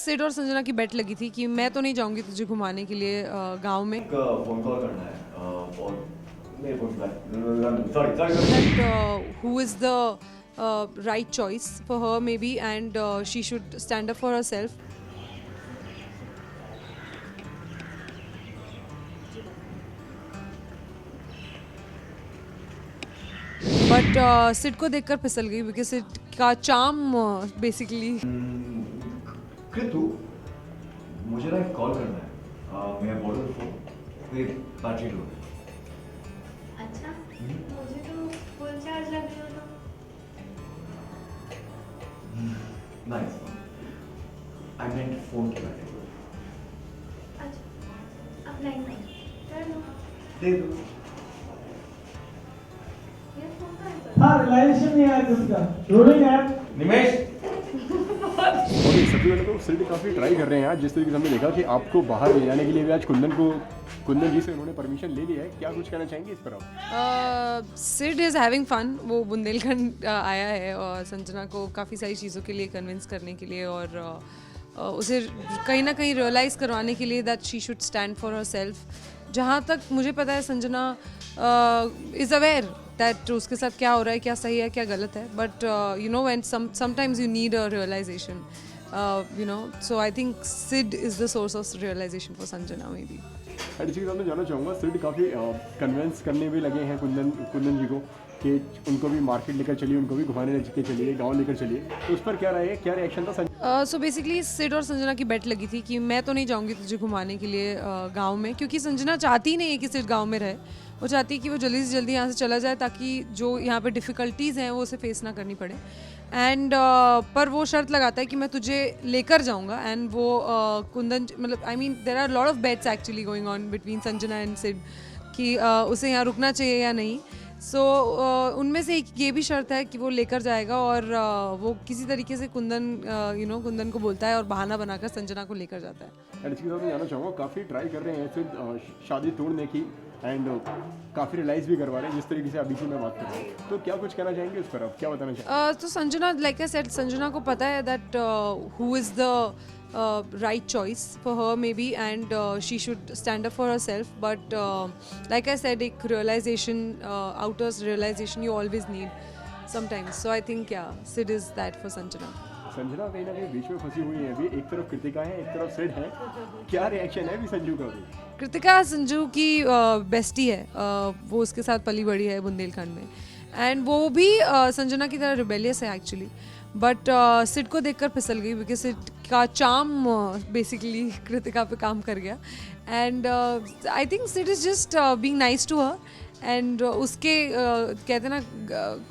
सिड और संजना की बेट लगी थी कि मैं तो नहीं जाऊंगी तुझे घुमाने के लिए गांव में। फोन कॉल करना है और मेरे फोन पे sorry That who is the right choice for her maybe, and she should stand up for herself. But Sid को देखकर फिसल गई बिकॉज सिड का चार्म बेसिकली। कृतु मुझे ना एक कॉल करना है मैं बोल रहा हूँ मेरी बैटरी लो अच्छा मुझे तो फुल चार्ज लग रही हो तो नाइस आई मेंट फोन की बैटरी लो अच्छा अब लाइन नहीं कर लो दे दो ये फोन का हाँ रिलायंस नहीं आया उसका रोलिंग ऐप निमेश और ये सबसे पहले तो सिड काफ़ी ट्राई कर रहे हैं आज, जिस तरीके से हमने देखा कि आपको बाहर ले जाने के लिए भी आज कुंदन जी से उन्होंने परमिशन ले ली है। क्या कुछ कहना चाहेंगे इस पर आप? Sid is having fun. वो बुंदेलखंड आया है और संजना को काफ़ी सारी चीज़ों के लिए कन्विंस करने के लिए और उसे कहीं ना कहीं रियलाइज़ करवाने के लिए that she should stand for her self. जहाँ तक मुझे पता है संजना इज़ अवेयर दैट उसके साथ क्या हो रहा है, क्या सही है क्या गलत है, but you know when sometimes you need a realisation, you know, so I think Sid is the source of realization for Sanjana maybe. हर चीज़ मैं जानना चाहूँगा, सिड काफ़ी कन्विंस करने भी लगे हैं कुंदन जी को कि उनको भी मार्केट लेकर चलिए, उनको भी घुमाने लेकर चलिए, गांव लेकर चलिए, तो उस पर क्या राय है, क्या रिएक्शन था? सो बेसिकली सिड और संजना की बेट लगी थी कि मैं तो नहीं जाऊंगी तुझे घुमाने के लिए गांव में, क्योंकि संजना चाहती नहीं है कि सिड गांव में रहे। वो चाहती है कि वो जल्दी से जल्दी यहाँ से चला जाए ताकि जो यहाँ पे डिफ़िकल्टीज़ हैं वो उसे फेस ना करनी पड़े। एंड पर वो शर्त लगाता है कि मैं तुझे लेकर जाऊंगा। एंड वो कुंदन मतलब I mean there are lot of bets actually going on between Sanjana and Sid कि उसे यहाँ रुकना चाहिए या नहीं। सो उनमें से एक ये भी शर्त है कि वो लेकर जाएगा और वो किसी तरीके से कुंदन को बोलता है और बहाना बनाकर संजना को लेकर जाता है। हर चीज़ मैं जानना चाहूँगा, काफ़ी ट्राई कर रहे हैं सिड शादी तोड़ने की एंड काफ़ी रियलाइज़ भी करवा रहे हैं, जिस तरीके से अभी से मैं बात कर रहा हूँ, तो क्या कुछ कहना चाहेंगे उस पर आप, क्या बताना चाहेंगे? तो Sanjana like I said, Sanjana को पता है that who is the right choice for her maybe, and she should stand up for herself, but like I said, एक realization, outer realization you always need sometimes, so I think yeah, Sid is that for Sanjana. Sanjana कहीं ना कहीं बीच में फंसी हुई है अभी, एक तरफ कृतिका है, एक तरफ सिड है, क्या रिएक्शन है अभी संजू का भी? कृतिका संजू की बेस्टी है, वो उसके साथ पली बड़ी है बुंदेलखंड में, एंड वो भी संजना की तरह रिबेलियस है एक्चुअली, बट सिड को देखकर फिसल गई बिकॉज सिड का चार्म बेसिकली कृतिका पे काम कर गया। And I think Sid is just being nice to her, and उसके कहते हैं ना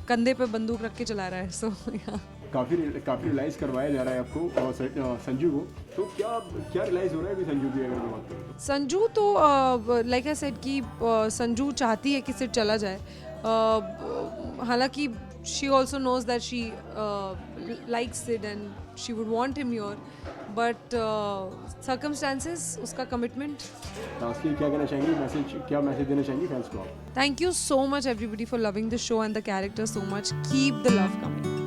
कंधे पे बंदूक रख के चला रहा है। सो काफ़ी रियलाइज़ करवाया जा रहा है आपको संजू को, तो क्या रियलाइज़ हो रहा है अभी संजू की अगर मैं बात करूँ? संजू तो लाइक आई सेड कि संजू चाहती है कि सिड चला जाए, हालांकि she also knows that she likes Sid and she would want him here, but circumstances, उसका commitment. लास्टली क्या कहना चाहेंगी, क्या मैसेज देना चाहेंगी फैंस को आप? Thank you so much everybody for loving the show and the character so much. Keep the love coming.